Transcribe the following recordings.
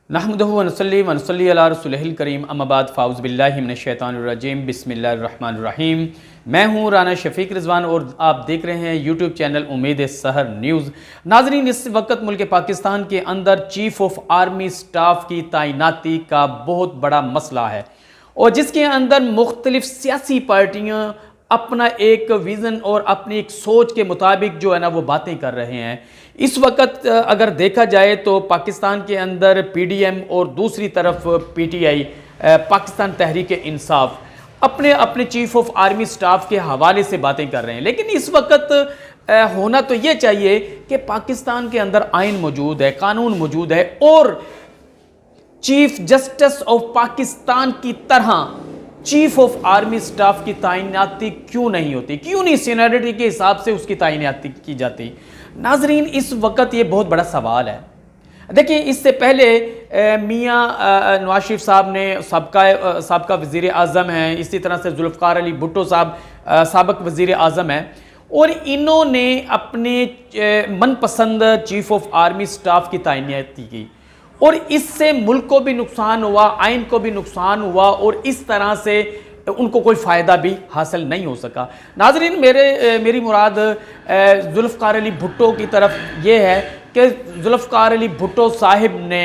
नहमदुहु व नसल्ली व नसल्ली अला रसूलिहिल करीम अम्मा बाद फ़ाउज़ बिल्लाहि मिनश शैतानिर रजीम बिस्मिल्लाहिर रहमानिर रहीम। मैं हूँ राना शफीक रिजवान और आप देख रहे हैं यूट्यूब चैनल उम्मीद सहर न्यूज़। नाजरीन, इस वक्त मुल्क पाकिस्तान के अंदर चीफ़ ऑफ आर्मी स्टाफ की तैनाती का बहुत बड़ा मसला है और जिसके अंदर मुख्तलिफ सियासी पार्टियाँ अपना एक विज़न और अपनी एक सोच के मुताबिक जो है ना वो बातें कर रहे हैं। इस वक्त अगर देखा जाए तो पाकिस्तान के अंदर पीडीएम और दूसरी तरफ पीटीआई पाकिस्तान तहरीक इंसाफ अपने अपने चीफ ऑफ आर्मी स्टाफ के हवाले से बातें कर रहे हैं। लेकिन इस वक्त होना तो ये चाहिए कि पाकिस्तान के अंदर आइन मौजूद है, कानून मौजूद है और चीफ जस्टिस ऑफ पाकिस्तान की तरह चीफ ऑफ आर्मी स्टाफ की तैनाती क्यों नहीं होती, क्यों नहीं सीनियरिटी के हिसाब से उसकी तैनाती की जाती। नाजरीन, इस वक्त ये बहुत बड़ा सवाल है। देखिए, इससे पहले मियां नवाज शरीफ साहब ने सबका वज़ीर आज़म हैं, इसी तरह से जुल्फ़िकार अली भुट्टो साहब साबिक़ वज़ीर आज़म हैं और इन्होंने अपने मनपसंद चीफ ऑफ आर्मी स्टाफ की तैनाती की और इससे मुल्क को भी नुकसान हुआ, आइन को भी नुकसान हुआ और इस तरह से उनको कोई फ़ायदा भी हासिल नहीं हो सका। नाजरीन, मेरी मुराद जुल्फ़िकार अली भुट्टो की तरफ ये है कि जुल्फ़िकार अली भुट्टो साहिब ने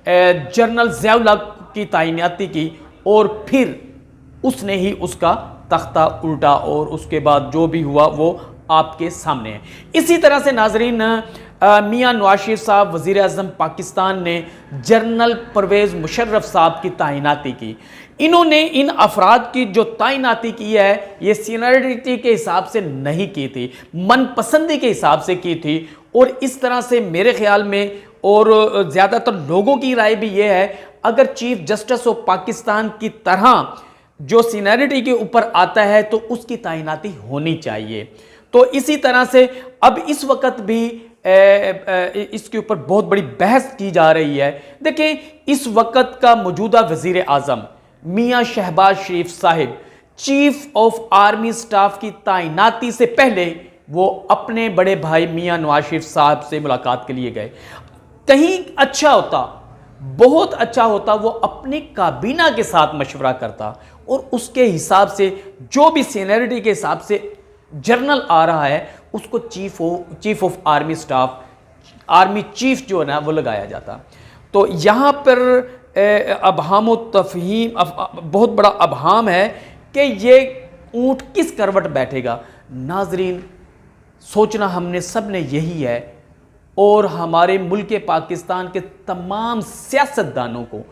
जनरल ज़िया-उल हक़ की तैनाती की और फिर उसने ही उसका तख्ता उल्टा और उसके बाद जो भी हुआ वो आपके सामने है। इसी तरह से नाजरीन, मियां नवाज शरीफ साहब वज़ीर आज़म पाकिस्तान ने जनरल परवेज़ मुशर्रफ साहब की तैनाती की। इन्होंने इन अफराद की जो तैनाती की है ये सीनियरिटी के हिसाब से नहीं की थी, मनपसंदी के हिसाब से की थी और इस तरह से मेरे ख्याल में और ज़्यादातर लोगों की राय भी ये है, अगर चीफ जस्टिस ऑफ पाकिस्तान की तरह जो सीनियरिटी के ऊपर आता है तो उसकी तैनाती होनी चाहिए। तो इसी तरह से अब इस वक्त भी इसके ऊपर बहुत बड़ी बहस की जा रही है। देखिए, इस वक्त का मौजूदा वज़ीर आज़म मियां शहबाज शरीफ साहिब चीफ ऑफ आर्मी स्टाफ की तैनाती से पहले वो अपने बड़े भाई मियां नवाज शरीफ साहब से मुलाकात के लिए गए। कहीं अच्छा होता, बहुत अच्छा होता, वो अपनी काबीना के साथ मशवरा करता और उसके हिसाब से जो भी सीनियरिटी के हिसाब से जर्नल आ रहा है उसको chief of army staff, army chief जो है ना वो लगाया जाता। तो यहाँ पर अबहाम व तफहीम बहुत बड़ा अबहाम है कि ये ऊँट किस करवट बैठेगा। नाजरीन, सोचना हमने सब ने यही है और हमारे मुल्क पाकिस्तान के तमाम सियासतदानों को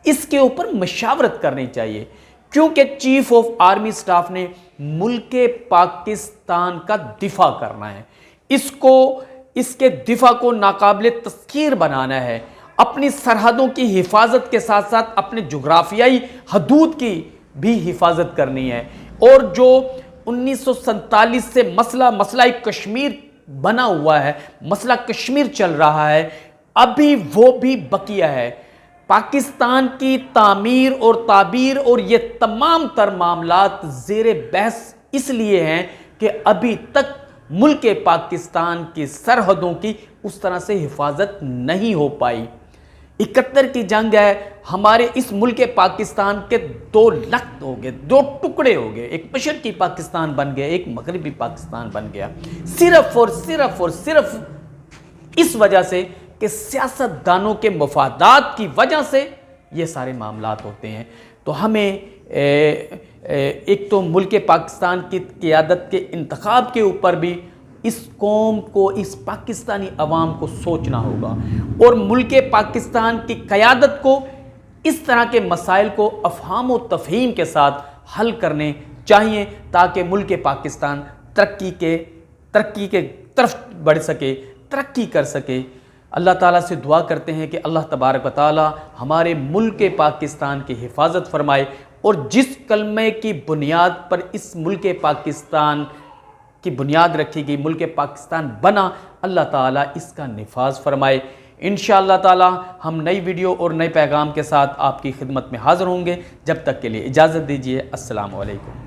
इसके ऊपर मशावरत करनी चाहिए, क्योंकि चीफ ऑफ आर्मी स्टाफ ने मुल्क पाकिस्तान का दिफा करना है, इसके दिफा को नाकाबिले तस्खीर बनाना है, अपनी सरहदों की हिफाजत के साथ साथ अपने जुग्राफियाई हदूद की भी हिफाजत करनी है। और जो 1947 से मसला कश्मीर बना हुआ है, मसला कश्मीर चल रहा है, अभी वो भी बकिया है। पाकिस्तान की तामीर और ताबीर और ये तमाम तर मामलात ज़ेरे बहस इसलिए हैं कि अभी तक मुल्क पाकिस्तान की सरहदों की उस तरह से हिफाजत नहीं हो पाई। 71 की जंग है, हमारे इस मुल्क पाकिस्तान के दो लख्त हो गए, दो टुकड़े हो गए, एक मशरकी पाकिस्तान बन गया, एक मगरबी पाकिस्तान बन गया, सिर्फ और सिर्फ इस वजह से कि सियासतदानों के मफादात की वजह से ये सारे मामलात होते हैं। तो हमें एक तो मुल्क पाकिस्तान की क़ियादत के इंतखाब के ऊपर भी इस कौम को, इस पाकिस्तानी अवाम को सोचना होगा और मुल्क पाकिस्तान की क़यादत को इस तरह के मसाइल को अफ़हाम व तफ़हीम के साथ हल करने चाहिए ताकि मुल्क पाकिस्तान तरक्की के तरफ बढ़ सके, तरक्की कर सके। अल्लाह ताला से दुआ करते हैं कि अल्लाह तबारक व तआला हमारे मुल्क पाकिस्तान की हिफाजत फरमाए और जिस कलमे की बुनियाद पर इस मुल्क पाकिस्तान की बुनियाद रखी गई, मुल्क पाकिस्तान बना, अल्लाह ताला इसका निफाज फरमाए। इंशाअल्लाह ताला हम नई वीडियो और नए पैगाम के साथ आपकी खिदमत में हाज़िर होंगे। जब तक के लिए इजाज़त दीजिए। अस्सलामु अलैकुम।